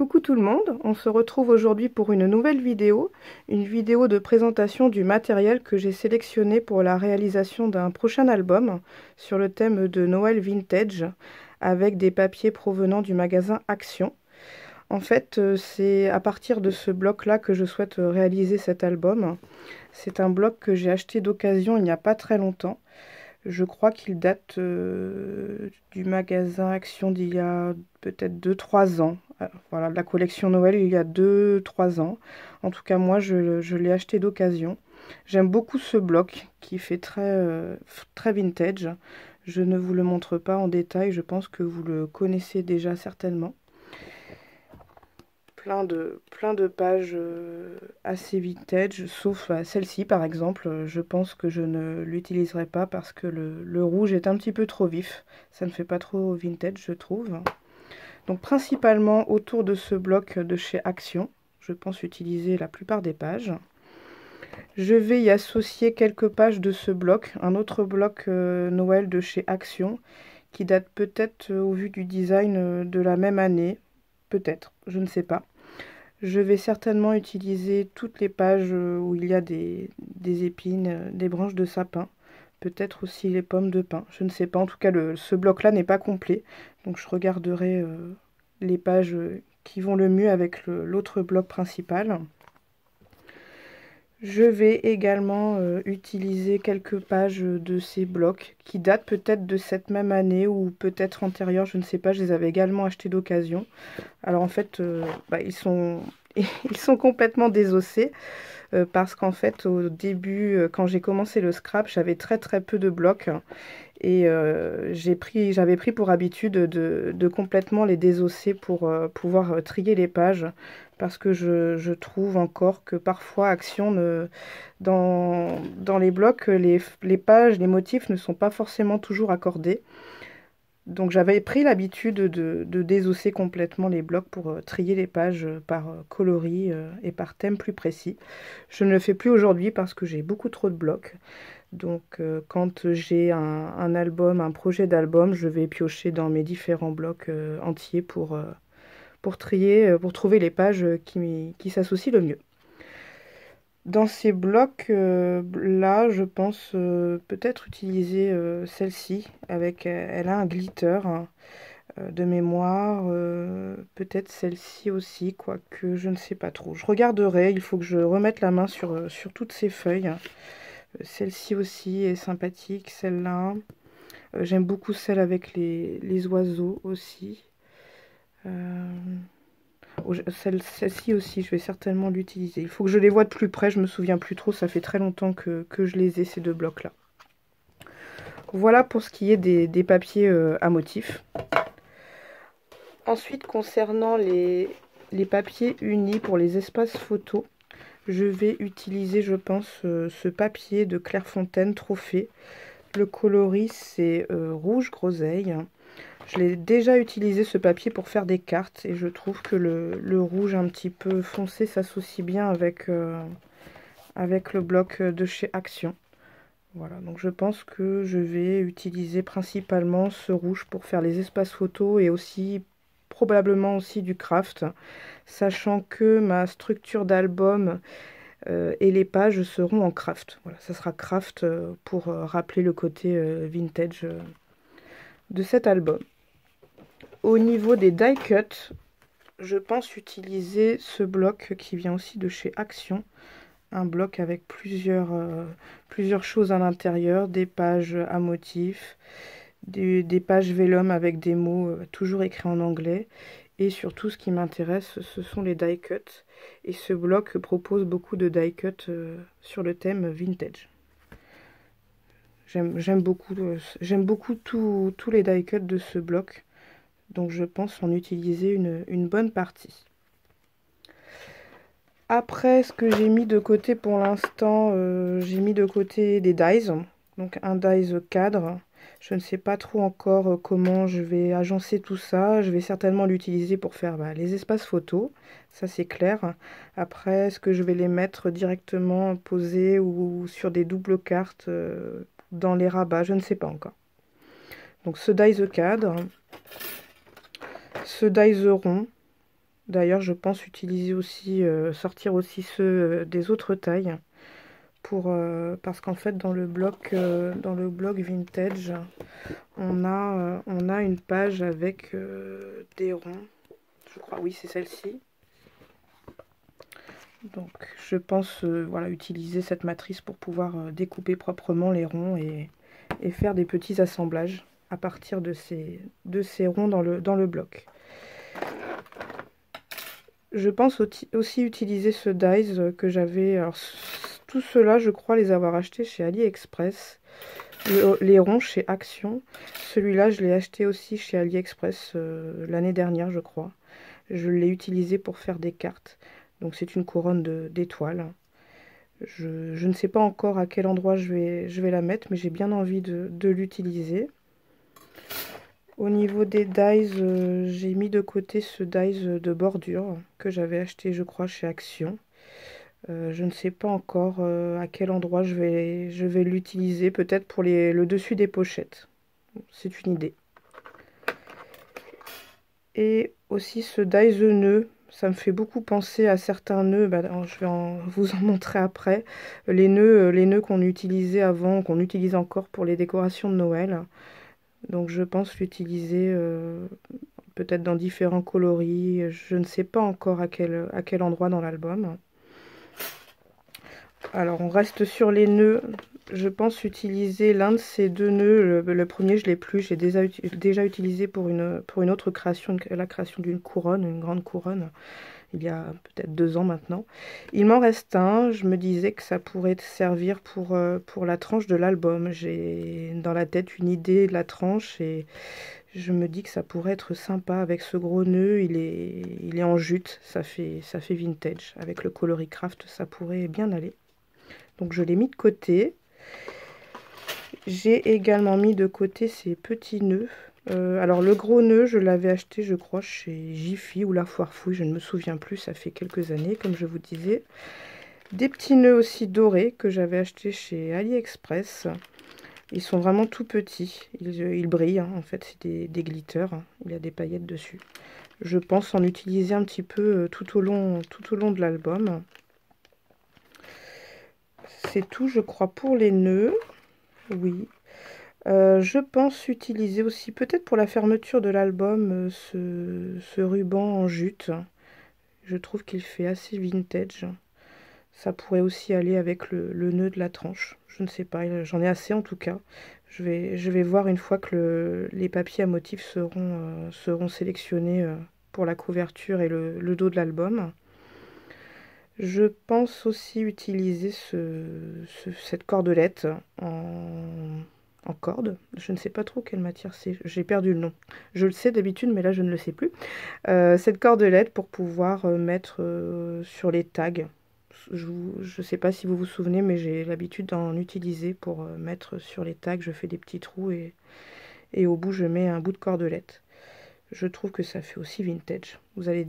Coucou tout le monde, on se retrouve aujourd'hui pour une nouvelle vidéo, une vidéo de présentation du matériel que j'ai sélectionné pour la réalisation d'un prochain album sur le thème de Noël Vintage avec des papiers provenant du magasin Action. En fait, c'est à partir de ce bloc-là que je souhaite réaliser cet album. C'est un bloc que j'ai acheté d'occasion il n'y a pas très longtemps. Je crois qu'il date du magasin Action d'il y a peut-être 2-3 ans. Voilà, de la collection Noël il y a 2-3 ans. En tout cas, moi, je l'ai acheté d'occasion. J'aime beaucoup ce bloc qui fait très vintage. Je ne vous le montre pas en détail, je pense que vous le connaissez déjà certainement. Plein de pages assez vintage, sauf celle-ci par exemple. Je pense que je ne l'utiliserai pas parce que le rouge est un petit peu trop vif. Ça ne fait pas trop vintage, je trouve. Donc principalement autour de ce bloc de chez Action, je pense utiliser la plupart des pages. Je vais y associer quelques pages de ce bloc, un autre bloc Noël de chez Action, qui date peut-être au vu du design de la même année. Peut-être, je ne sais pas. Je vais certainement utiliser toutes les pages où il y a des épines, des branches de sapin. Peut-être aussi les pommes de pin. Je ne sais pas. En tout cas, ce bloc-là n'est pas complet. Donc je regarderai les pages qui vont le mieux avec l'autre bloc principal. Je vais également utiliser quelques pages de ces blocs qui datent peut-être de cette même année ou peut-être antérieure, je ne sais pas, je les avais également achetés d'occasion. Alors en fait, ils sont complètement désossés parce qu'en fait au début, quand j'ai commencé le scrap, j'avais très peu de blocs et j'avais pris pour habitude de complètement les désosser pour pouvoir trier les pages. Parce que je trouve encore que parfois Action, dans les blocs, les pages, les motifs ne sont pas forcément toujours accordés. Donc j'avais pris l'habitude de désosser complètement les blocs pour trier les pages par coloris et par thème plus précis. Je ne le fais plus aujourd'hui parce que j'ai beaucoup trop de blocs. Donc quand j'ai un album, un projet d'album, je vais piocher dans mes différents blocs entiers pour trier, pour trouver les pages qui s'associent le mieux. Dans ces blocs-là, je pense peut-être utiliser celle-ci. Elle a un glitter de mémoire. Peut-être celle-ci aussi, quoique je ne sais pas trop. Je regarderai, il faut que je remette la main sur toutes ces feuilles. Celle-ci aussi est sympathique, celle-là. J'aime beaucoup celle avec les oiseaux aussi. Celle-ci aussi, je vais certainement l'utiliser. Il faut que je les voie de plus près, je me souviens plus trop, ça fait très longtemps que je les ai, ces deux blocs-là. Voilà pour ce qui est des papiers à motifs. Ensuite, concernant les papiers unis pour les espaces photos, je vais utiliser, je pense, ce papier de Clairefontaine Trophée. Le coloris, c'est rouge groseille. Je l'ai déjà utilisé ce papier pour faire des cartes et je trouve que le rouge un petit peu foncé s'associe bien avec le bloc de chez Action. Voilà, donc je pense que je vais utiliser principalement ce rouge pour faire les espaces photos et aussi probablement aussi du craft, sachant que ma structure d'album et les pages seront en craft. Voilà, ça sera craft pour rappeler le côté vintage de cet album. Au niveau des die cuts, je pense utiliser ce bloc qui vient aussi de chez Action. Un bloc avec plusieurs choses à l'intérieur, des pages à motifs, des pages vellum avec des mots toujours écrits en anglais. Et surtout, ce qui m'intéresse, ce sont les die cuts. Et ce bloc propose beaucoup de die cuts sur le thème vintage. J'aime beaucoup tous les die cuts de ce bloc. Donc je pense en utiliser une bonne partie. Après, ce que j'ai mis de côté pour l'instant, j'ai mis de côté des dies. Donc un dies cadre. Je ne sais pas trop encore comment je vais agencer tout ça. Je vais certainement l'utiliser pour faire les espaces photos. Ça c'est clair. Après, est-ce que je vais les mettre directement posés ou sur des doubles cartes dans les rabats? Je ne sais pas encore. Donc ce dies cadre. Ce dies rond, D'ailleurs, je pense utiliser aussi, sortir aussi ceux des autres tailles. Parce qu'en fait, dans le blog vintage, on a une page avec des ronds. Je crois, oui, c'est celle-ci. Donc, je pense voilà, utiliser cette matrice pour pouvoir découper proprement les ronds et faire des petits assemblages à partir de ces ronds dans le bloc. Je pense aussi utiliser ce dies que j'avais. Alors, tout cela, je crois les avoir achetés chez AliExpress. Les ronds chez Action. Celui-là, je l'ai acheté aussi chez AliExpress l'année dernière, je crois. Je l'ai utilisé pour faire des cartes. Donc c'est une couronne d'étoiles. Je ne sais pas encore à quel endroit je vais la mettre, mais j'ai bien envie de l'utiliser. Au niveau des dies, j'ai mis de côté ce dies de bordure que j'avais acheté, je crois, chez Action. Je ne sais pas encore à quel endroit je vais l'utiliser, peut-être pour le dessus des pochettes. C'est une idée. Et aussi ce dies nœud, ça me fait beaucoup penser à certains nœuds, je vais vous en montrer après, les nœuds qu'on utilisait avant, qu'on utilise encore pour les décorations de Noël. Donc je pense l'utiliser peut-être dans différents coloris, je ne sais pas encore à quel endroit dans l'album. Alors on reste sur les nœuds, je pense utiliser l'un de ces deux nœuds, le premier je l'ai plus, j'ai déjà utilisé pour une autre création, la création d'une couronne, une grande couronne, il y a peut-être 2 ans maintenant. Il m'en reste un, je me disais que ça pourrait servir pour la tranche de l'album. J'ai dans la tête une idée de la tranche et je me dis que ça pourrait être sympa avec ce gros nœud, il est en jute, ça fait vintage. Avec le coloris craft, ça pourrait bien aller. Donc je l'ai mis de côté. J'ai également mis de côté ces petits nœuds. Alors le gros nœud, je l'avais acheté, je crois, chez Jiffy ou La Foire Fouille, je ne me souviens plus, ça fait quelques années, comme je vous disais. Des petits nœuds aussi dorés que j'avais achetés chez AliExpress. Ils sont vraiment tout petits, ils brillent, hein. En fait c'est des glitters, hein. Il y a des paillettes dessus. Je pense en utiliser un petit peu tout au long de l'album. C'est tout, je crois, pour les nœuds. Oui. Je pense utiliser aussi, peut-être pour la fermeture de l'album, ce ruban en jute. Je trouve qu'il fait assez vintage. Ça pourrait aussi aller avec le nœud de la tranche. Je ne sais pas, j'en ai assez en tout cas. Je vais voir une fois que les papiers à motifs seront sélectionnés pour la couverture et le dos de l'album. Je pense aussi utiliser cette cordelette en corde. Je ne sais pas trop quelle matière c'est. J'ai perdu le nom. Je le sais d'habitude, mais là je ne le sais plus. Cette cordelette pour pouvoir mettre sur les tags. Je ne sais pas si vous vous souvenez, mais j'ai l'habitude d'en utiliser pour mettre sur les tags. Je fais des petits trous et au bout je mets un bout de cordelette. Je trouve que ça fait aussi vintage. Vous allez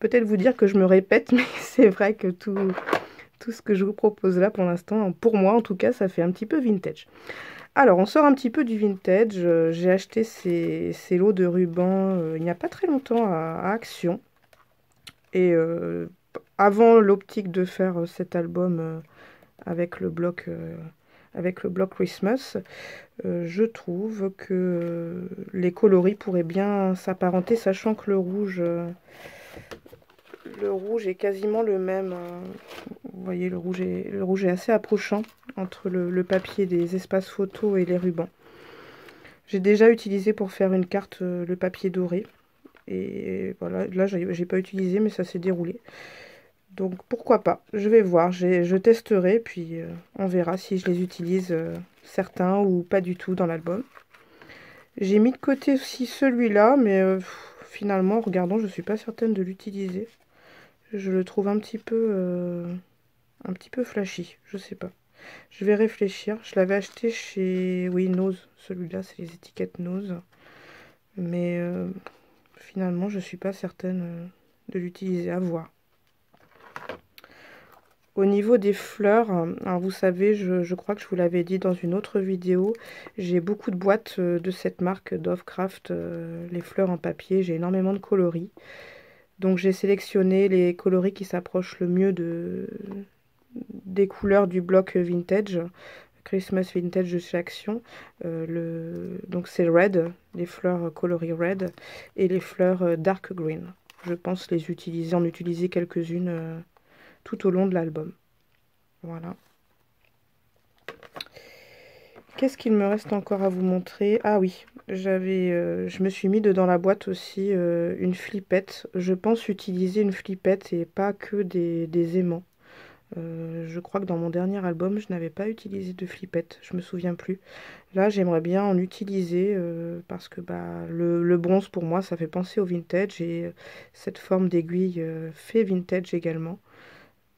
peut-être vous dire que je me répète, mais c'est vrai que tout ce que je vous propose là pour l'instant, pour moi en tout cas, ça fait un petit peu vintage. Alors, on sort un petit peu du vintage. J'ai acheté ces lots de rubans il n'y a pas très longtemps à Action. Et avant l'optique de faire cet album avec le bloc Christmas, je trouve que les coloris pourraient bien s'apparenter, sachant que le rouge est quasiment le même. Vous voyez, le rouge est assez approchant entre le papier des espaces photos et les rubans. J'ai déjà utilisé pour faire une carte le papier doré. Et voilà, là j'ai pas utilisé, mais ça s'est déroulé. Donc pourquoi pas, je vais voir, je testerai, puis on verra si je les utilise certains ou pas du tout dans l'album. J'ai mis de côté aussi celui-là, mais finalement, en regardant, je suis pas certaine de l'utiliser. Je le trouve un petit peu flashy, je sais pas. Je vais réfléchir. Je l'avais acheté chez, oui, Nose. Celui-là, c'est les étiquettes Nose. Mais finalement, je suis pas certaine de l'utiliser. À voir. Au niveau des fleurs, alors vous savez, je crois que je vous l'avais dit dans une autre vidéo, j'ai beaucoup de boîtes de cette marque Dovecraft, les fleurs en papier, j'ai énormément de coloris. Donc j'ai sélectionné les coloris qui s'approchent le mieux des couleurs du bloc vintage, Christmas Vintage de chez Action. Donc c'est red, les fleurs coloris red, et les fleurs dark green. Je pense en utiliser quelques-unes tout au long de l'album. Voilà. Qu'est-ce qu'il me reste encore à vous montrer? Ah oui, je me suis mis dans la boîte aussi une flippette. Je pense utiliser une flippette et pas que des aimants. Je crois que dans mon dernier album, je n'avais pas utilisé de flippette, je me souviens plus. Là, j'aimerais bien en utiliser parce que le bronze, pour moi, ça fait penser au vintage et cette forme d'aiguille fait vintage également.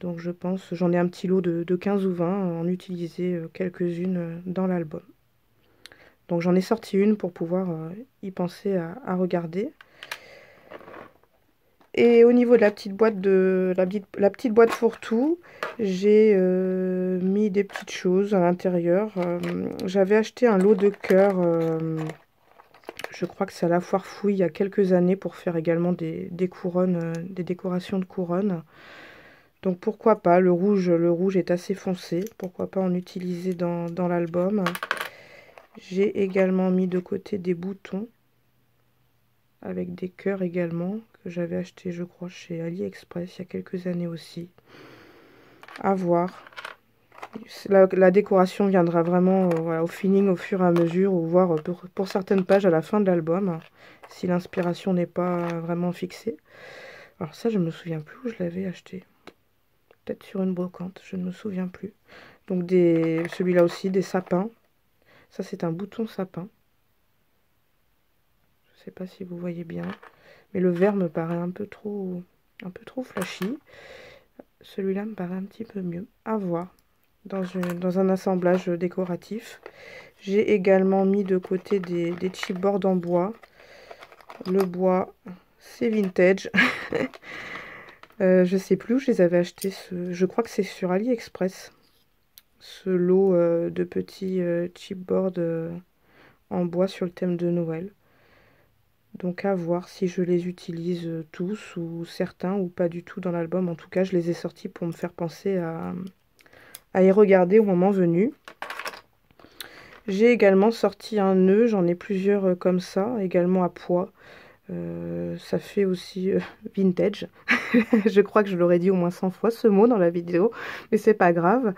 Donc je pense, j'en ai un petit lot de 15 ou 20, en utiliser quelques-unes dans l'album. Donc j'en ai sorti une pour pouvoir y penser à regarder. Et au niveau de la petite boîte la petite boîte fourre-tout, j'ai mis des petites choses à l'intérieur. J'avais acheté un lot de cœurs, je crois que c'est à la Foire Fouille il y a quelques années pour faire également des couronnes, des décorations de couronnes. Donc pourquoi pas, le rouge est assez foncé, pourquoi pas en utiliser dans l'album. J'ai également mis de côté des boutons avec des cœurs également, que j'avais acheté je crois chez AliExpress il y a quelques années aussi. À voir. La décoration viendra vraiment voilà, au feeling au fur et à mesure, ou voir pour certaines pages à la fin de l'album, si l'inspiration n'est pas vraiment fixée. Alors ça, je ne me souviens plus où je l'avais acheté. Peut-être sur une brocante, je ne me souviens plus. Donc celui-là aussi, des sapins. Ça, c'est un bouton sapin. Je ne sais pas si vous voyez bien. Mais le vert me paraît un peu trop flashy. Celui-là me paraît un petit peu mieux. À voir. Dans un assemblage décoratif. J'ai également mis de côté des chipboards en bois. Le bois, c'est vintage. Je sais plus où je les avais achetés. Je crois que c'est sur AliExpress. Ce lot de petits chipboards en bois sur le thème de Noël. Donc à voir si je les utilise tous ou certains ou pas du tout dans l'album. En tout cas, je les ai sortis pour me faire penser à y regarder au moment venu. J'ai également sorti un nœud, j'en ai plusieurs comme ça, également à pois. Ça fait aussi vintage. Je crois que je l'aurais dit au moins 100 fois ce mot dans la vidéo, mais c'est pas grave.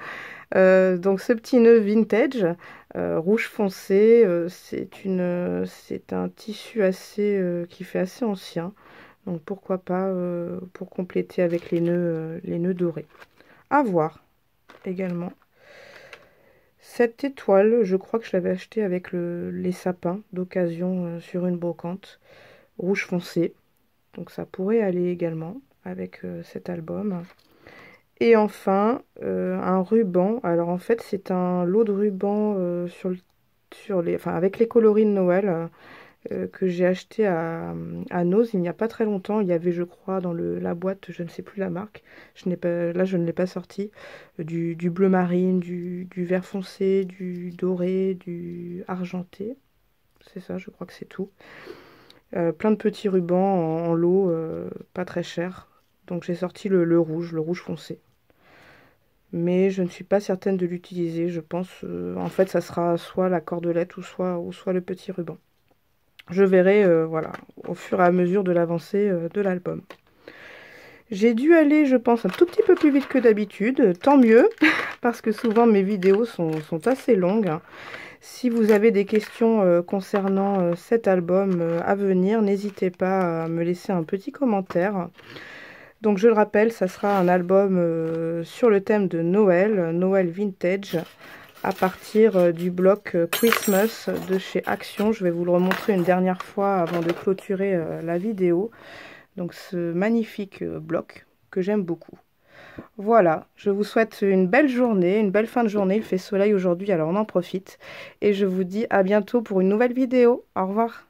Donc ce petit nœud vintage, rouge foncé, c'est un tissu qui fait assez ancien. Donc pourquoi pas pour compléter avec les nœuds dorés. À voir également. Cette étoile, je crois que je l'avais achetée avec les sapins d'occasion sur une brocante. Rouge foncé. Donc ça pourrait aller également avec cet album. Et enfin, un ruban. Alors en fait, c'est un lot de rubans avec les coloris de Noël que j'ai acheté à Noz il n'y a pas très longtemps. Il y avait, je crois, dans la boîte, je ne sais plus la marque. Là, je ne l'ai pas sorti. Du bleu marine, du vert foncé, du doré, du argenté. C'est ça, je crois que c'est tout. Plein de petits rubans en lot, pas très cher. Donc j'ai sorti le rouge foncé. Mais je ne suis pas certaine de l'utiliser. Je pense, en fait, ça sera soit la cordelette ou soit le petit ruban. Je verrai, voilà, au fur et à mesure de l'avancée de l'album. J'ai dû aller, je pense, un tout petit peu plus vite que d'habitude. Tant mieux, parce que souvent mes vidéos sont assez longues. Si vous avez des questions concernant cet album à venir, n'hésitez pas à me laisser un petit commentaire. Donc je le rappelle, ça sera un album sur le thème de Noël, Noël Vintage, à partir du bloc Christmas de chez Action. Je vais vous le remontrer une dernière fois avant de clôturer la vidéo. Donc ce magnifique bloc que j'aime beaucoup. Voilà, je vous souhaite une belle journée, une belle fin de journée. Il fait soleil aujourd'hui, alors on en profite. Et je vous dis à bientôt pour une nouvelle vidéo. Au revoir.